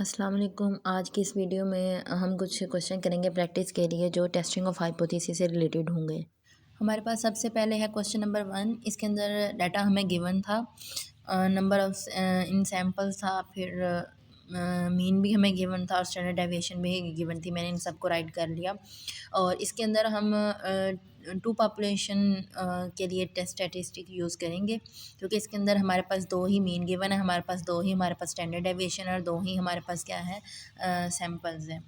अस्सलाम वालेकुम। आज की इस वीडियो में हम कुछ क्वेश्चन करेंगे प्रैक्टिस के लिए जो टेस्टिंग ऑफ हाइपोथेसिस से रिलेटेड होंगे। हमारे पास सबसे पहले है क्वेश्चन नंबर 1। इसके अंदर डाटा हमें गिवन था, नंबर ऑफ इन सैम्पल्स था, फिर मीन भी हमें गिवन था और स्टैंडर्ड डेविएशन भी गिवन थी। मैंने इन सबको राइट कर लिया और इसके अंदर हम टू पॉपुलेशन के लिए टेस्ट स्टैटिस्टिक यूज़ करेंगे, क्योंकि इसके अंदर हमारे पास दो ही मीन गिवन है, हमारे पास दो ही हमारे पास स्टैंडर्ड डेविएशन और दो ही हमारे पास क्या है सैम्पल्स हैं।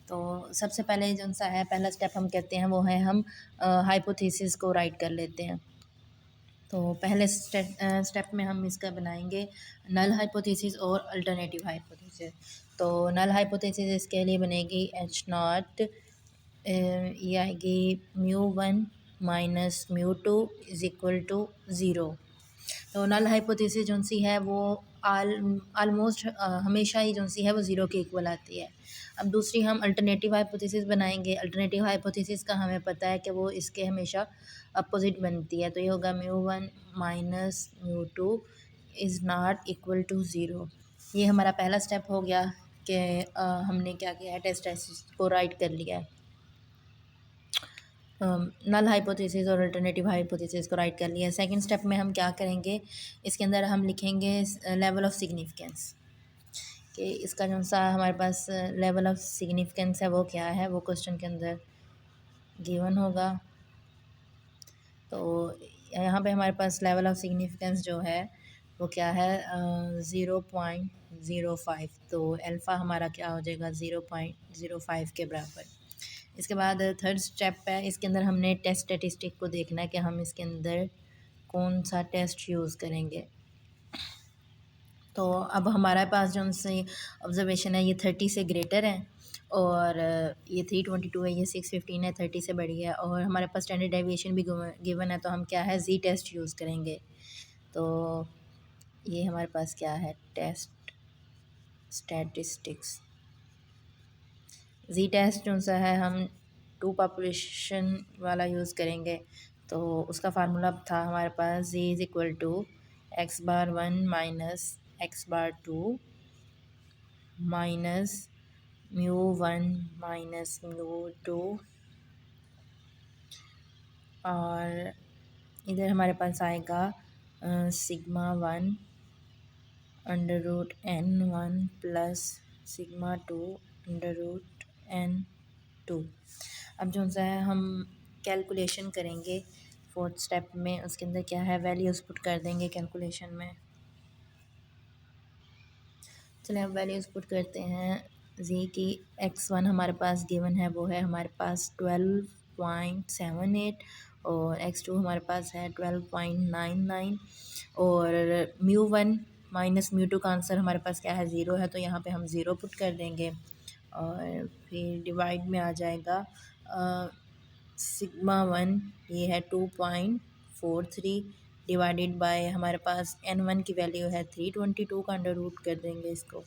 तो सबसे पहले जो सा है पहला स्टेप हम कहते हैं वो है हम हाइपोथेसिस को राइट कर लेते हैं। तो पहले स्टेप में हम इसका बनाएंगे नल हाइपोथेसिस और अल्टरनेटिव हाइपोथेसिस। तो नल हाइपोथेसिस इसके लिए बनेगी एच नॉट, ये आएगी μ1 minus μ2 is equal to zero. तो नल हाइपोथेसिस जो सी है वो आलमोस्ट हमेशा ही जो सी है वो ज़ीरो के इक्वल आती है। अब दूसरी हम अल्टरनेटिव हाइपोथेसिस बनाएंगे। अल्टरनेटिव हाइपोथेसिस का हमें पता है कि वो इसके हमेशा अपोजिट बनती है, तो ये होगा μ1 minus μ2 is not equal to zero. ये हमारा पहला स्टेप हो गया कि हमने क्या किया है, टेस्ट को राइट कर लिया है। नल हाइपोथेसिस और अल्टरनेटिव हाइपोथेसिस को राइट कर लिया। सेकंड स्टेप में हम क्या करेंगे, इसके अंदर हम लिखेंगे लेवल ऑफ सिग्निफिकेंस कि इसका जो सा हमारे पास लेवल ऑफ सिग्निफिकेंस है वो क्या है, वो क्वेश्चन के अंदर गिवन होगा। तो यहाँ पे हमारे पास लेवल ऑफ सिग्निफिकेंस जो है वो क्या है 0.05। तो अल्फ़ा हमारा क्या हो जाएगा 0.05 के बराबर। इसके बाद थर्ड स्टेप है, इसके अंदर हमने टेस्ट स्टैटिस्टिक को देखना है कि हम इसके अंदर कौन सा टेस्ट यूज़ करेंगे। तो अब हमारे पास जो से ऑब्जर्वेशन है ये 30 से ग्रेटर है और ये 322 है, ये 615 है, 30 से बड़ी है और हमारे पास स्टैंडर्ड डेविएशन भी गिवन है। तो हम क्या है जी टेस्ट यूज़ करेंगे। तो ये हमारे पास क्या है टेस्ट स्टैटिस्टिक्स। जी टेस्ट जो सा है हम टू पॉपुलेशन वाला यूज़ करेंगे। तो उसका फार्मूला था हमारे पास G is equal to x⁻1 minus x⁻2 minus μ1 minus μ2 और इधर हमारे पास आएगा σ1 √n1 प्लस σ2 √n2। अब जो सा है हम कैलकुलेशन करेंगे फोर्थ स्टेप में। उसके अंदर क्या है वैल्यूज़ पुट कर देंगे कैलकुलेशन में। चलिए हम वैल्यूज़ पुट करते हैं जी की। x1 हमारे पास गिवन है वो है हमारे पास 12.78 और x2 हमारे पास है 12.99 और μ1 माइनस μ2 का आंसर हमारे पास क्या है ज़ीरो है, तो यहाँ पे हम ज़ीरो पुट कर देंगे और फिर डिवाइड में आ जाएगा σ1 ये है 2.43 डिवाइडेड बाय हमारे पास n1 की वैल्यू है 322 का अंडर रूट कर देंगे इसको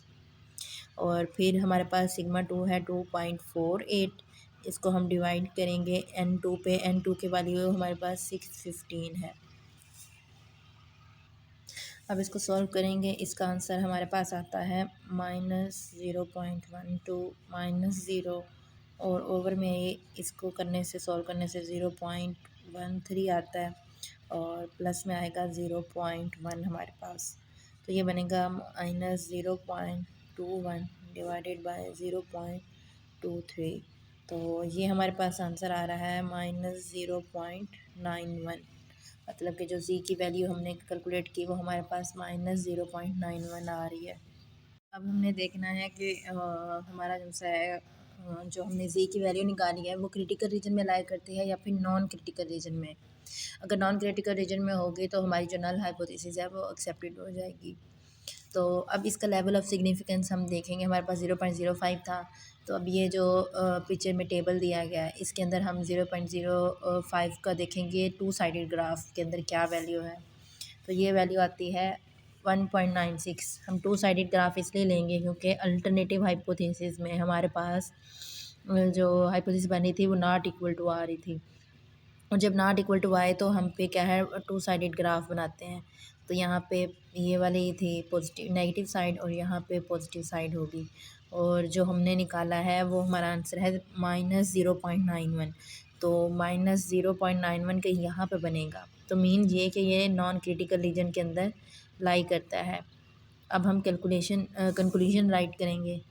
और फिर हमारे पास σ2 है 2.48, इसको हम डिवाइड करेंगे n2 पे। n2 की वैल्यू हमारे पास 615 है। अब इसको सॉल्व करेंगे, इसका आंसर हमारे पास आता है -0.12 माइनस ज़ीरो और ओवर में इसको करने से सॉल्व करने से 0.13 आता है और प्लस में आएगा 0.1 हमारे पास। तो ये बनेगा -0.21 डिवाइडेड बाय 0.23। तो ये हमारे पास आंसर आ रहा है -0.91। मतलब कि जो जी की वैल्यू हमने कैलकुलेट की वो हमारे पास -0.91 आ रही है। अब हमने देखना है कि हमारा जो सा है जो हमने जी की वैल्यू निकाली है वो क्रिटिकल रीजन में लाई करती है या फिर नॉन क्रिटिकल रीजन में। अगर नॉन क्रिटिकल रीजन में होगी तो हमारी जो नल हाइपोथेसिस है वो एक्सेप्टेड हो जाएगी। तो अब इसका लेवल ऑफ सिग्निफिकेंस हम देखेंगे। हमारे पास 0.05 था, तो अब ये जो पिक्चर में टेबल दिया गया है इसके अंदर हम 0.05 का देखेंगे टू साइडेड ग्राफ के अंदर क्या वैल्यू है। तो ये वैल्यू आती है 1.96। हम टू साइडेड ग्राफ इसलिए लेंगे क्योंकि अल्टरनेटिव हाइपोथेसिस में हमारे पास जो हाइपोथेसिस बनी थी वो नॉट इक्वल टू आ रही थी और जब नॉट इक्वल टू आए तो हम पे क्या है टू साइडेड ग्राफ बनाते हैं। तो यहाँ पे ये वाली थी पॉजिटिव नेगेटिव साइड और यहाँ पे पॉजिटिव साइड होगी, और जो हमने निकाला है वो हमारा आंसर है -0.91। तो -0.91 का यहाँ पे बनेगा, तो मीन ये कि ये नॉन क्रिटिकल रीजन के अंदर लाई करता है। अब हम कंक्लूजन राइट करेंगे।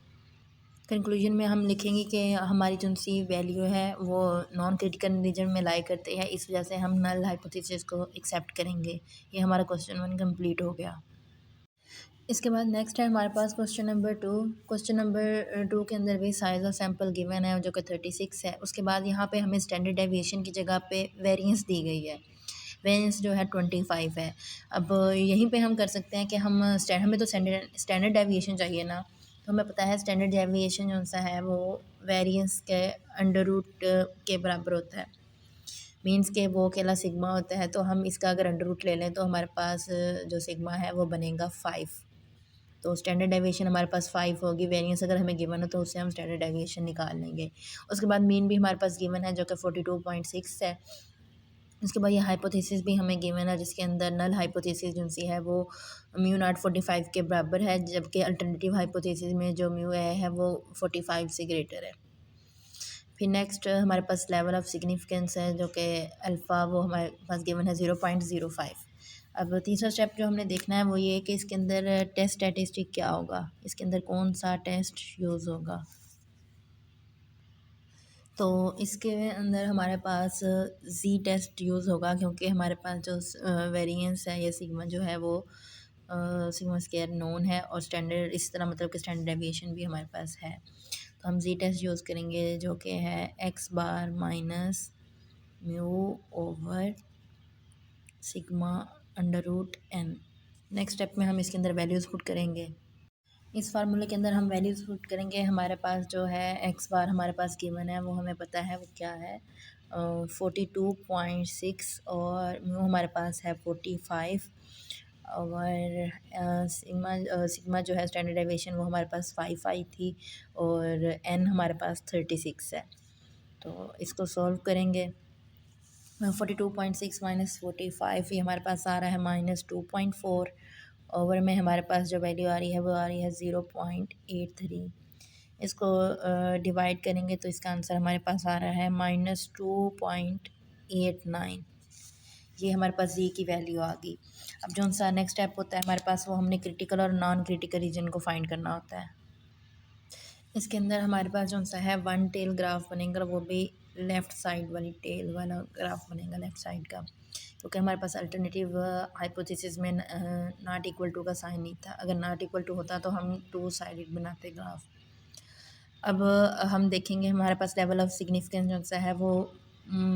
कंक्लूजन में हम लिखेंगे कि हमारी जो सी वैल्यू है वो नॉन क्रिटिकल रीजन में लाई करते हैं, इस वजह से हम नल हाइपोथेसिस को एक्सेप्ट करेंगे। ये हमारा क्वेश्चन 1 कंप्लीट हो गया। इसके बाद नेक्स्ट है हमारे पास क्वेश्चन नंबर 2। क्वेश्चन नंबर 2 के अंदर भी साइज़ ऑफ सैम्पल गिवन है जो कि 36 है। उसके बाद यहाँ पे हमें स्टैंडर्ड डेविएशन की जगह पे वेरिएंस दी गई है। वेरिएंस जो है 25 है। अब यहीं पे हम कर सकते हैं कि हमें तो स्टैंडर्ड डेविएशन चाहिए ना, तो हमें पता है स्टैंडर्ड डेविएशन जो सा है वो वेरिएंस के अंडर रूट के बराबर होता है। मीन्स के वो अकेला सिग्मा होता है, तो हम इसका अगर अंडर रूट ले लें तो हमारे पास जो सिग्मा है वो बनेगा 5। तो स्टैंडर्ड डेविएशन हमारे पास 5 होगी। वेरिएंस अगर हमें गिवन है तो उससे हम स्टैंडर्ड डेविएशन निकाल लेंगे। उसके बाद मीन भी हमारे पास गिवन है जो कि 42.6 है। उसके बाद ये हाइपोथेसिस भी हमें गिवन है जिसके अंदर नल हाइपोथेसिस जो सी है वो म्यू नॉट 45 के बराबर है, जबकि अल्टरनेटिव हाइपोथेसिस में जो म्यू है वो 45 से ग्रेटर है। फिर नेक्स्ट हमारे पास लेवल ऑफ सिग्निफिकेंस है जो कि अल्फ़ा वो हमारे पास गिवन है 0.05। अब तीसरा स्टेप जो हमने देखना है वो ये है कि इसके अंदर टेस्ट स्टैटिस्टिक क्या होगा, इसके अंदर कौन सा टेस्ट यूज़ होगा। तो इसके अंदर हमारे पास जी टेस्ट यूज़ होगा, क्योंकि हमारे पास जो वेरिएंस है या सिग्मा जो है वो सिग्मा स्क्वायर नोन है, और स्टैंडर्ड इस तरह मतलब कि स्टैंडर्ड डेविएशन भी हमारे पास है। तो हम जी टेस्ट यूज़ करेंगे जो कि है X bar minus mu over sigma under root N. Next step में हम इसके अंदर वैल्यूज़ पुट करेंगे। इस फार्मूले के अंदर हम वैल्यूज़ पुट करेंगे। हमारे पास जो है एक्स बार हमारे पास गिवन है वो हमें पता है वो क्या है 42.6, और म्यू हमारे पास है 45, और सिग्मा जो है स्टैंडर्ड डेविएशन वो हमारे पास 5 आई थी, और एन हमारे पास 36 है। तो इसको सॉल्व करेंगे। 42.6 माइनस 45 ये हमारे पास आ रहा है -2.4, ओवर में हमारे पास जो वैल्यू आ रही है वो आ रही है 0.83। इसको डिवाइड करेंगे तो इसका आंसर हमारे पास आ रहा है -2.89। ये हमारे पास जी की वैल्यू आ गई। अब जो सा नेक्स्ट स्टेप होता है हमारे पास वो हमने क्रिटिकल और नॉन क्रिटिकल रीजन को फाइंड करना होता है। इसके अंदर हमारे पास जो सा है वन टेल ग्राफ बनेगा, वो भी लेफ़्ट साइड वाली टेल वाला ग्राफ बनेगा लेफ़्ट साइड का, क्योंकि हमारे पास अल्टरनेटिव हाइपोथेसिस में नॉट इक्वल टू का साइन नहीं था। अगर नॉट इक्वल टू होता तो हम 2 साइडेड बनाते ग्राफ। अब हम देखेंगे हमारे पास लेवल ऑफ सिग्निफिकेंस जो सा है वो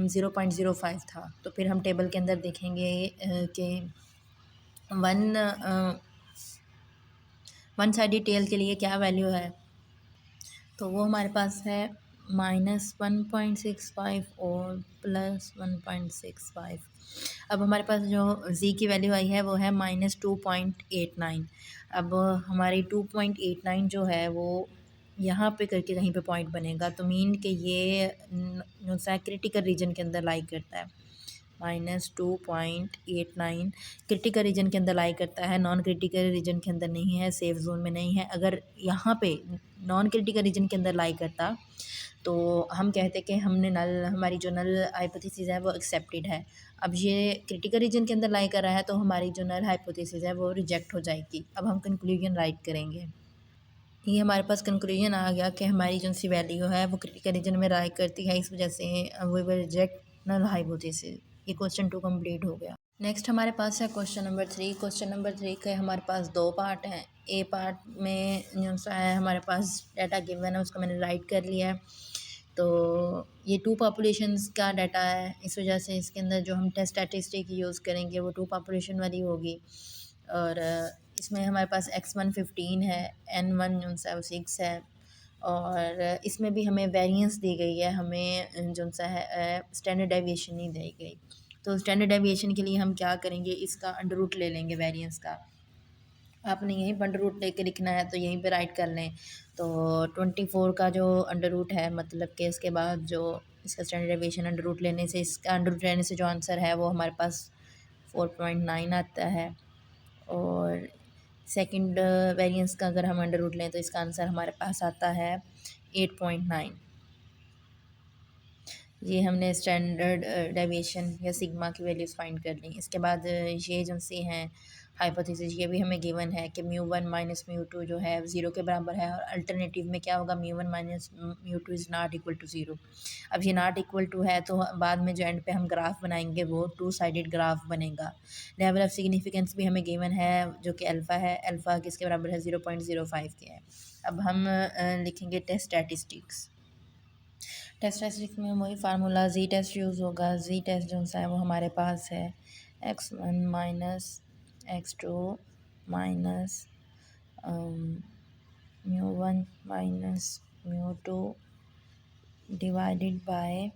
0.05 था। तो फिर हम टेबल के अंदर देखेंगे कि वन साइडेड टेल के लिए क्या वैल्यू है। तो वो हमारे पास है -1.65 और +1.65। अब हमारे पास जो जी की वैल्यू आई है वो है -2.89। अब हमारी 2.89 जो है वो यहाँ पे करके कहीं पे पॉइंट बनेगा, तो मीन कि ये जो सा क्रिटिकल रीजन के अंदर लाई करता है। -2.89 क्रिटिकल रीजन के अंदर लाई करता है, नॉन क्रिटिकल रीजन के अंदर नहीं है, सेफ जोन में नहीं है। अगर यहाँ पे नॉन क्रिटिकल रीजन के अंदर लाई करता तो हम कहते कि हमारी जो नल हाइपोथेसिस है वो एक्सेप्टेड है। अब ये क्रिटिकल रीजन के अंदर लाई कर रहा है तो हमारी जो नल हाइपोथेसिस है वो रिजेक्ट हो जाएगी। अब हम कंक्लूजन राइट करेंगे। ये हमारे पास कंक्लूजन आ गया कि हमारी जो सी वैल्यू है वो क्रिटिकल रीजन में लाई करती है, इस वजह से we will reject null hypothesis. ये क्वेश्चन 2 कंप्लीट हो गया। नेक्स्ट हमारे पास है क्वेश्चन नंबर 3। क्वेश्चन नंबर 3 के हमारे पास 2 पार्ट हैं। ए पार्ट में जो सा है हमारे पास डाटा गिवन है उसको मैंने राइट कर लिया है। तो ये 2 पॉपुलेशंस का डाटा है, इस वजह से इसके अंदर जो हम टेस्ट स्टैटिस्टिक यूज़ करेंगे वो 2 पॉपुलेशन वाली होगी। और इसमें हमारे पास x1 15 है, n1 जो सा वो 6 है, और इसमें भी हमें वेरिएंस दी गई है, हमें जो सा है स्टैंडर्ड डेविएशन नहीं दी गई। तो स्टैंडर्ड डेविएशन के लिए हम क्या करेंगे, इसका अंडर रूट ले लेंगे वेरिएंस का। आपने यहीं पर अंडर रूट लेके लिखना है तो यहीं पे राइट कर लें। तो 24 का जो अंडर रूट है मतलब कि इसके बाद जो इसका स्टैंडर्ड डेविएशन अंडर रूट लेने से, इसका अंडर रूट लेने से जो आंसर है वो हमारे पास 4.9 आता है। और सेकंड वेरिएंस का अगर हम अंडर रूट लें तो इसका आंसर हमारे पास आता है 8.9। ये हमने स्टैंडर्ड डेविएशन या सिग्मा की वैल्यूज़ फाइंड कर ली। इसके बाद ये जो सी हैं हाइपोथेसिस, ये भी हमें गिवन है कि म्यू 1 माइनस म्यू 2 जो है 0 के बराबर है, और अल्टरनेटिव में क्या होगा, mu 1 minus mu 2 is not equal to 0। अब ये नॉट इक्वल टू है तो बाद में जो एंड पे हम ग्राफ बनाएंगे वो 2 साइडेड ग्राफ बनेगा। लेवल ऑफ सिग्निफिकेंस भी हमें गिवन है जो कि अल्फ़ा है, अल्फ़ा किसके बराबर है, 0.05 के है। अब हम लिखेंगे टेस्ट स्टैटिस्टिक्स। टेस्ट स्टैटिस्टिक्स में वही फार्मूला जी टेस्ट यूज़ होगा। जी टेस्ट जो सा है वो हमारे पास है x1 minus x2 minus mu 1 minus mu 2 divided by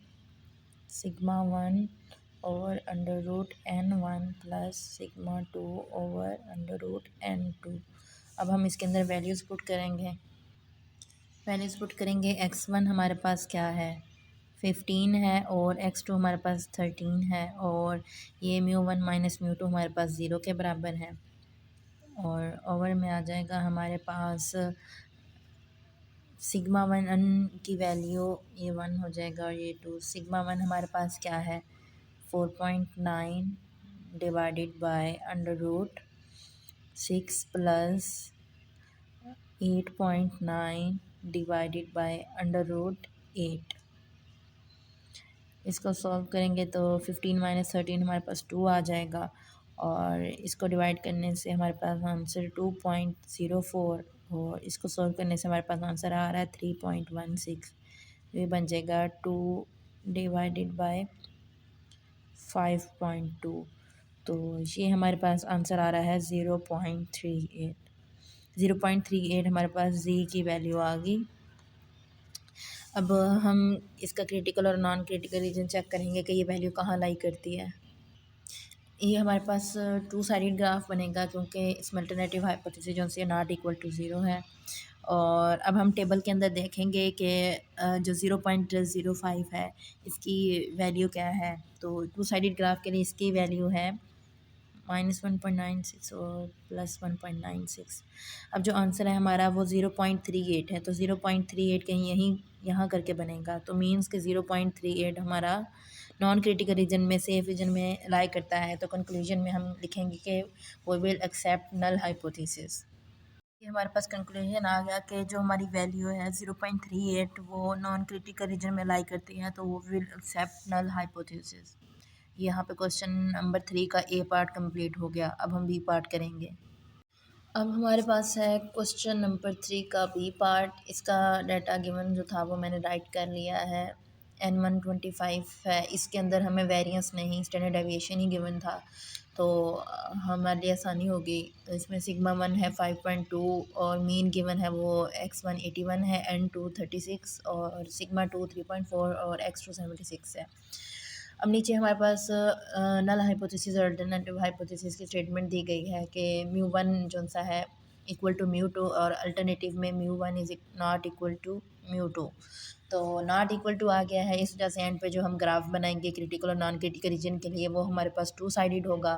sigma 1 over under root n1 plus sigma 2 over under root n2। अब हम इसके अंदर वैल्यूज़ पुट करेंगे। वैल्यूज़ पुट करेंगे, x1 हमारे पास क्या है, 15 है, और x2 हमारे पास 13 है, और ये म्यू 1 माइनस म्यू 2 हमारे पास 0 के बराबर है, और ओवर में आ जाएगा हमारे पास सिग्मा 1 की वैल्यू, ये 1 हो जाएगा और ये 2। सिग्मा 1 हमारे पास क्या है, 4.9 divided by under root 6 plus 8.9 divided by under root 8। इसको सॉल्व करेंगे तो 15 माइनस 13 हमारे पास 2 आ जाएगा, और इसको डिवाइड करने से हमारे पास आंसर 2.04, और इसको सॉल्व करने से हमारे पास आंसर आ रहा है 3.16। ये बन जाएगा 2 डिवाइडेड बाय 5.2। तो ये हमारे पास आंसर आ रहा है 0.38। 0.38 हमारे पास जी की वैल्यू आ गई। अब हम इसका क्रिटिकल और नॉन क्रिटिकल रीजन चेक करेंगे कि ये वैल्यू कहाँ लाई करती है। ये हमारे पास 2 साइडेड ग्राफ बनेगा क्योंकि इसमें अल्टरनेटिव हाइपोथेसिस जो है नॉट इक्वल टू 0 है। और अब हम टेबल के अंदर देखेंगे कि जो 0.05 है इसकी वैल्यू क्या है। तो 2 साइडेड ग्राफ के लिए इसकी वैल्यू है -1.96 और +1.96। अब जो आंसर है हमारा वो 0.38 है, तो 0.38 कहीं यहीं यहाँ करके बनेगा, तो मीन्स के 0.38 हमारा नॉन क्रिटिकल रीजन में, सेफ रीजन में लाई करता है। तो कंक्लूजन में हम लिखेंगे कि वो विल एक्सेप्ट नल हाइपोथेसिस। ये हमारे पास कंक्लूजन आ गया कि जो हमारी वैल्यू है 0.38 वो नॉन क्रिटिकल रीजन में लाई करती है, तो वो विल एक्सेप्ट नल हाइपोथेसिस। यहाँ पे क्वेश्चन नंबर 3 का ए पार्ट कंप्लीट हो गया। अब हम बी पार्ट करेंगे। अब हमारे पास है क्वेश्चन नंबर 3 का बी पार्ट। इसका डाटा गिवन जो था वो मैंने राइट कर लिया है। N125 है, इसके अंदर हमें वेरिएंस नहीं, स्टैंडर्ड डेविएशन ही गिवन था, तो हमारे लिए आसानी होगी। तो इसमें सिग्मा 1 है 5.2, और मीन गिवन है वो x1 81 है, n2 36, और सिग्मा 2 3.4 और x2 76 है। अब नीचे हमारे पास नल हाइपोथेसिस और अल्टरनेटिव हाइपोथेसिस की स्टेटमेंट दी गई है कि म्यू 1 जो सा है इक्वल टू म्यू 2, और अल्टरनेटिव में mu 1 is not equal to mu 2। तो नॉट इक्वल टू आ गया है, इस वजह से एंड पे जो हम ग्राफ बनाएंगे क्रिटिकल और नॉन क्रिटिकल रीजन के लिए वो हमारे पास 2 साइडेड होगा।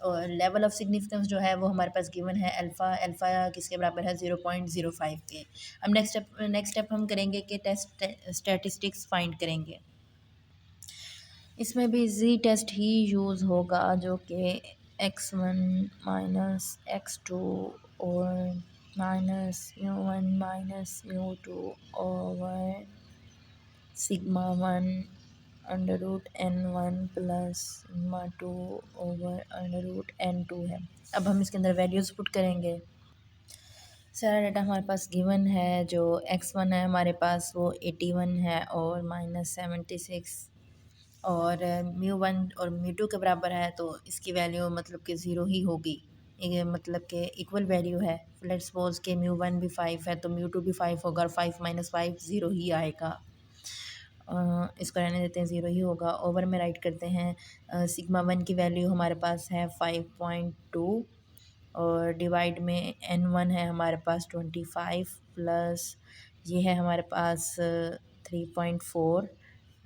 और लेवल ऑफ सिग्निफिकेंस जो है वो हमारे पास गिवन है अल्फ़ा, अल्फ़ा किसके बराबर है 0.05 के। अब नेक्स्ट स्टेप हम करेंगे कि टेस्ट स्टैटिस्टिक्स फाइंड करेंगे। इसमें भी जी टेस्ट ही यूज़ होगा जो कि x1 माइनस x2 और -μ1 minus mu 2 over sigma 1 under root n1 plus sigma 2 over under root n2 है। अब हम इसके अंदर वैल्यूज़ पुट करेंगे। सारा डाटा हमारे पास गिवन है। जो x1 है हमारे पास वो 81 है और -76, और म्यू 1 और म्यू 2 के बराबर है, तो इसकी वैल्यू मतलब कि 0 ही होगी। ये मतलब कि इक्वल वैल्यू है। लेट्स सपोज के म्यू 1 भी 5 है तो म्यू 2 भी 5 होगा, और 5 माइनस 5 0 ही आएगा। इसको रहने देते हैं, 0 ही होगा। ओवर में राइट करते हैं सिग्मा 1 की वैल्यू हमारे पास है 5.2, और डिवाइड में n1 है हमारे पास 25 प्लस ये है हमारे पास 3.4,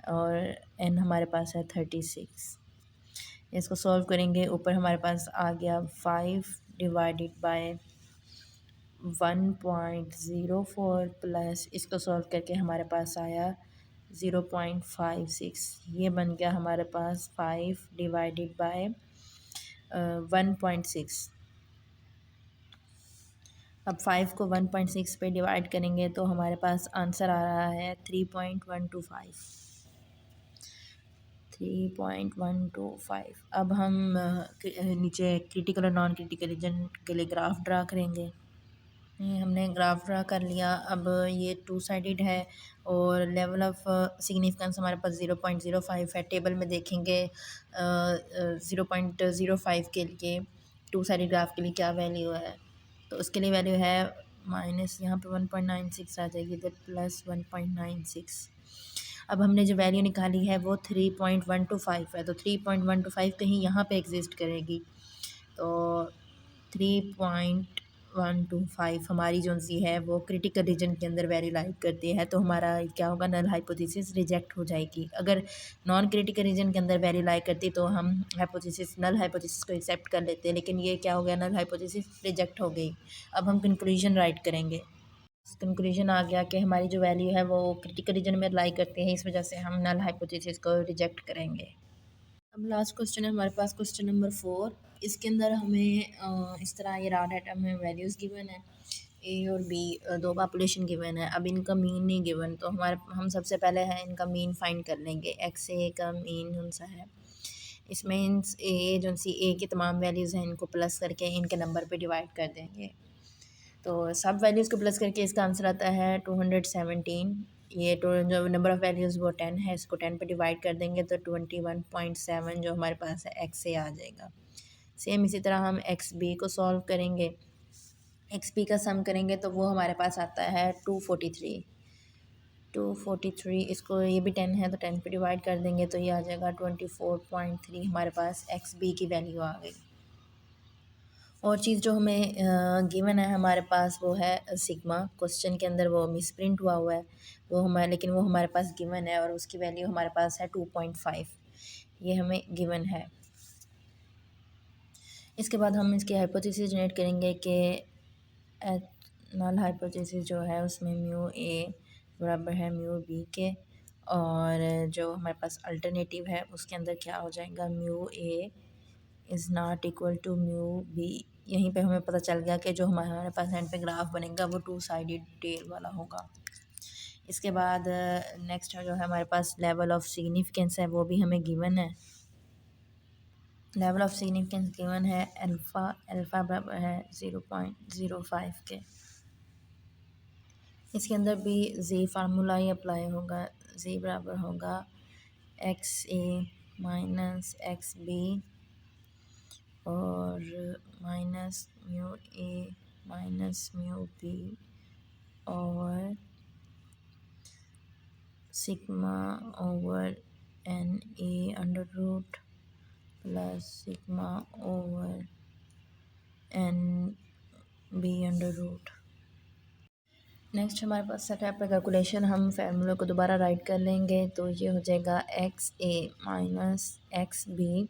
और n हमारे पास है 36। इसको सॉल्व करेंगे, ऊपर हमारे पास आ गया 5 डिवाइडेड बाय 1.04 प्लस इसको सॉल्व करके हमारे पास आया 0.56। ये बन गया हमारे पास 5 डिवाइडेड बाय 1.6। अब 5 को 1.6 पे डिवाइड करेंगे तो हमारे पास आंसर आ रहा है 3.125। 3.125। अब हम नीचे क्रिटिकल और नॉन क्रिटिकल रीजन के लिए ग्राफ ड्रा करेंगे। ये हमने ग्राफ ड्रा कर लिया। अब ये टू साइडेड है और लेवल ऑफ सिग्निफिकेंस हमारे पास 0.05 है। टेबल में देखेंगे 0.05 के लिए टू साइडेड ग्राफ के लिए क्या वैल्यू है, तो उसके लिए वैल्यू है माइनस यहाँ पे 1.96 आ जाएगी, इधर प्लस 1.96। अब हमने जो वैल्यू निकाली है वो 3.125 है, तो 3.125 कहीं यहाँ पे एग्जिस्ट करेगी, तो 3.125 हमारी जो सी है वो क्रिटिकल रीजन के अंदर वैल्यू लाइक करती है, तो हमारा क्या होगा, नल हाइपोथेसिस रिजेक्ट हो जाएगी। अगर नॉन क्रिटिकल रीजन के अंदर वैल्यू लाइक करती तो हम हाइपोथेसिस नल हाइपोथेसिस को एक्सेप्ट कर लेते, लेकिन ये क्या हो गया, नल हाइपोथेसिस रिजेक्ट हो गई। अब हम कंक्लूजन राइट करेंगे। कंक्लूजन आ गया कि हमारी जो वैल्यू है वो क्रिटिकल रीजन में लाई करती है, इस वजह से हम नल हाइपोथेसिस को रिजेक्ट करेंगे। अब लास्ट क्वेश्चन है हमारे पास, क्वेश्चन नंबर 4। इसके अंदर हमें इस तरह ये रॉ डाटा में वैल्यूज़ गिवन है, ए और बी दो पॉपुलेशन गिवन है। अब इनका मीन नहीं गिवन, तो हम सबसे पहले है इनका मीन फाइंड कर लेंगे। एक्स ए का मीन कौन सा है, इसमें ए जो सी ए की तमाम वैल्यूज़ हैं इनको प्लस करके इनके नंबर पे डिवाइड कर देंगे, तो सब वैल्यूज़ को प्लस करके इसका आंसर आता है 217। ये जो नंबर ऑफ़ वैल्यूज़ वो 10 है, इसको 10 पे डिवाइड कर देंगे तो 21.7 जो हमारे पास है एक्स से आ जाएगा। सेम इसी तरह हम एक्स बी को सॉल्व करेंगे, एक्स बी का सम करेंगे तो वो हमारे पास आता है 243। 243 इसको, ये भी 10 है तो 10 पे डिवाइड कर देंगे तो ये आ जाएगा 24.3। हमारे पास एक्स बी की वैल्यू आ गई। और चीज़ जो हमें गिवन है हमारे पास वो है सिग्मा। क्वेश्चन के अंदर वो मिसप्रिंट हुआ है, वो हमारे, लेकिन वो हमारे पास गिवन है और उसकी वैल्यू हमारे पास है 2.5, ये हमें गिवन है। इसके बाद हम इसकी हाइपोथेसिस जनरेट करेंगे कि नल हाइपोथेसिस जो है उसमें म्यू ए बराबर है म्यू बी के, और जो हमारे पास अल्टरनेटिव है उसके अंदर क्या हो जाएगा, mu A is not equal to mu B. यहीं पे हमें पता चल गया कि जो हमारे पास एंड पे ग्राफ बनेगा वो टू साइडेड टेल वाला होगा। इसके बाद नेक्स्ट जो है हमारे पास लेवल ऑफ सिग्निफिकेंस है, वो भी हमें गिवन है। लेवल ऑफ सिग्निफिकेंस गिवन है अल्फ़ा बराबर है 0.05 के। इसके अंदर भी जी फार्मूला ही अप्लाई होगा। जी बराबर होगा X A minus X B और minus mu A minus mu B और sigma over N A under root plus sigma over N B under root. Next हमारे पास सेटअप पे कैलकुलेशन, हम फार्मूला को दोबारा राइट कर लेंगे तो ये हो जाएगा X A minus X B,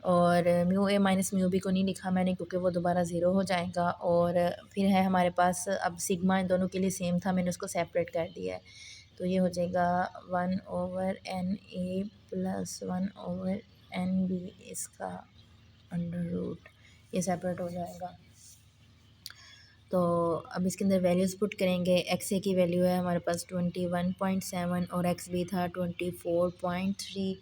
और mu A minus mu B को नहीं लिखा मैंने क्योंकि वो दोबारा ज़ीरो हो जाएगा। और फिर है हमारे पास अब सिग्मा इन दोनों के लिए सेम था, मैंने उसको सेपरेट कर दिया है, तो ये हो जाएगा 1/n(a) प्लस 1/n(b) इसका अंडर रूट, ये सेपरेट हो जाएगा। तो अब इसके अंदर वैल्यूज़ पुट करेंगे। एक्स ए की वैल्यू है हमारे पास 21.7 और एक्स बी था 24.3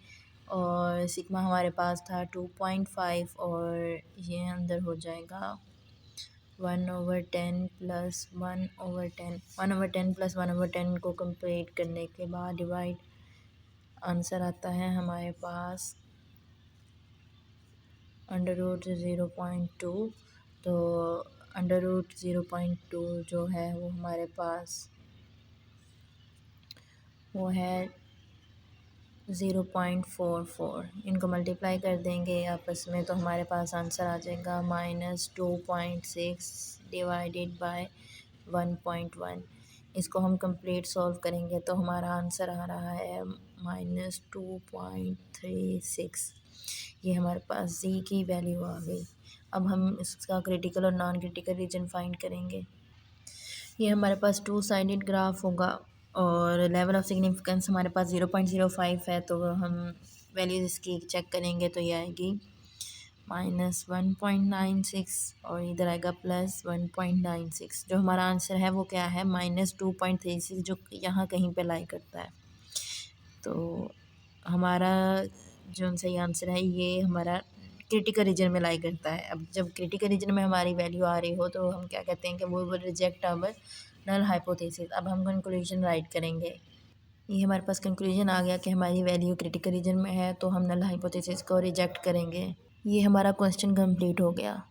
और सिग्मा हमारे पास था 2.5, और ये अंदर हो जाएगा 1/10 प्लस 1/10। 1/10 प्लस 1/10 को कंप्लीट करने के बाद डिवाइड, आंसर आता है हमारे पास अंडर रूट 0.2। तो अंडर रूट 0.2 जो है वो हमारे पास वो है 0.44। इनको मल्टीप्लाई कर देंगे आपस में तो हमारे पास आंसर आ जाएगा -2.6 डिवाइडेड बाय 1.1। इसको हम कंप्लीट सॉल्व करेंगे तो हमारा आंसर आ रहा है -2.36। ये हमारे पास जी की वैल्यू आ गई। अब हम इसका क्रिटिकल और नॉन क्रिटिकल रीजन फाइंड करेंगे। ये हमारे पास टू साइडेड ग्राफ होगा और लेवल ऑफ सिग्निफिकेंस हमारे पास 0.05 है, तो हम वैल्यूज़ इसकी चेक करेंगे तो ये आएगी -1.96 और इधर आएगा +1.96। जो हमारा आंसर है वो क्या है, -2.36, जो यहाँ कहीं पे लाई करता है। तो हमारा जो सही आंसर है ये हमारा क्रिटिकल रीजन में लाई करता है। अब जब क्रिटिकल रीजन में हमारी वैल्यू आ रही हो तो हम क्या कहते हैं कि वो will reject our null hypothesis. अब हम कंक्लूजन राइट करेंगे। ये हमारे पास कंक्लूजन आ गया कि हमारी वैल्यू क्रिटिकल रीजन में है, तो हम नल हाइपोथेसिस को रिजेक्ट करेंगे। ये हमारा क्वेश्चन कंप्लीट हो गया।